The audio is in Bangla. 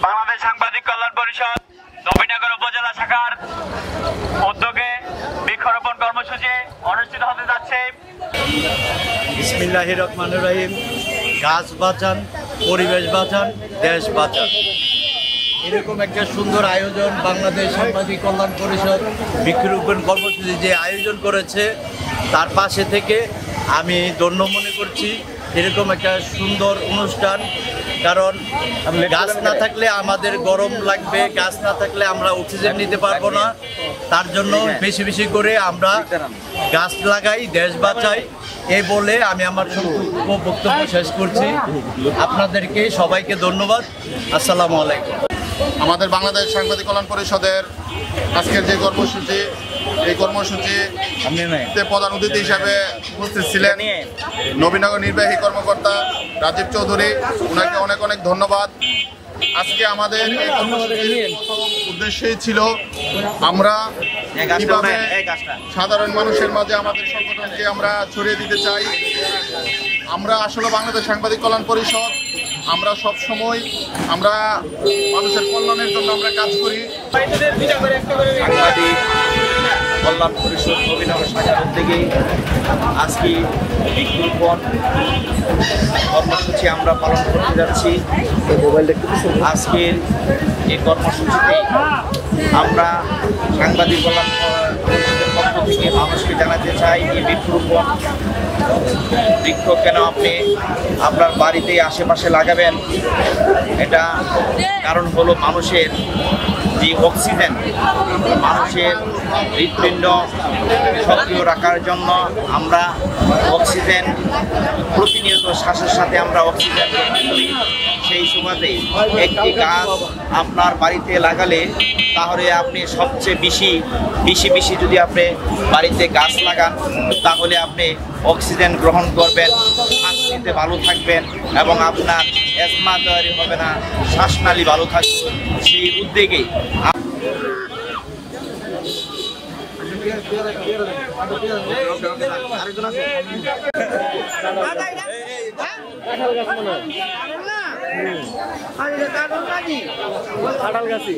বাংলাদেশ সাংবাদিক কল্যাণ পরিষদ নবীনগর উপজেলা শাখার উদ্যোগে বৃক্ষরোপণ কর্মসূচি অনুষ্ঠিত হতে যাচ্ছে। বিসমিল্লাহির রহমানির রহিম। গাছ বাঁচান, পরিবেশ বাঁচান, দেশ বাঁচান, এরকম একটা সুন্দর আয়োজন বাংলাদেশ সাংবাদিক কল্যাণ পরিষদ বৃক্ষরোপণ কর্মসূচি যে আয়োজন করেছে তার পাশে থেকে আমি ধন্য মনে করছি এরকম একটা সুন্দর অনুষ্ঠান। কারণ গাছ না থাকলে আমাদের গরম লাগবে, গাছ না থাকলে আমরা অক্সিজেন নিতে পারবো না। তার জন্য বেশি বেশি করে আমরা গাছ লাগাই, দেশ বাঁচাই, এই বলে আমি আমার বক্তব্য শেষ করছি। আপনাদেরকে সবাইকে ধন্যবাদ। আসসালামু আলাইকুম। আমাদের বাংলাদেশ সাংবাদিক কল্যাণ পরিষদের আজকের যে কর্মসূচি, এই কর্মসূচিতে প্রধান অতিথি হিসাবে উপস্থিত ছিলেন নবীনগর নির্বাহী কর্মকর্তা রাজীব চৌধুরী। ওনাকে অনেক অনেক ধন্যবাদ। আজকে আমাদের এই কর্মসূচির উদ্দেশ্যই ছিল আমরা কিভাবে সাধারণ মানুষের মাঝে আমাদের সংগঠনকে আমরা ছড়িয়ে দিতে চাই। আমরা আসলে বাংলাদেশ সাংবাদিক কল্যাণ পরিষদ আমরা সব সময় আমরা মানুষের কল্যাণের জন্য আমরা কাজ করি। সাংবাদিক কল্যাণ পরিষদ নবীনগর শাখার উদ্যোগে আজকে বৃক্ষরোপণ কর্মসূচি আমরা পালন করতে যাচ্ছি। আজকের এই কর্মসূচিতে আমরা সাংবাদিক কল্যাণ পরিষদের পক্ষ থেকে মানুষকে জানাতে চাই এই বৃক্ষরোপণ বৃক্ষ কেন আপনি আপনার বাড়িতে আশেপাশে লাগাবেন। এটা কারণ হলো মানুষের যে অক্সিজেন, মানুষের হৃৎপিণ্ড সক্রিয় রাখার জন্য আমরা অক্সিজেন প্রতিনিয়ত শ্বাসের সাথে আমরা অক্সিজেন করি। সেই সুবাদে একটি গাছ আপনার বাড়িতে লাগালে তাহলে আপনি সবচেয়ে বেশি যদি আপনি বাড়িতে গাছ লাগান তাহলে আপনি অক্সিজেন গ্রহণ করবেন, শ্বাস নিতে ভালো থাকবেন এবং আপনার অ্যাজমা তৈরি হবে না, শ্বাসনালী ভালো থাকবে। সেই উদ্যোগে কাঁঠাল গাছি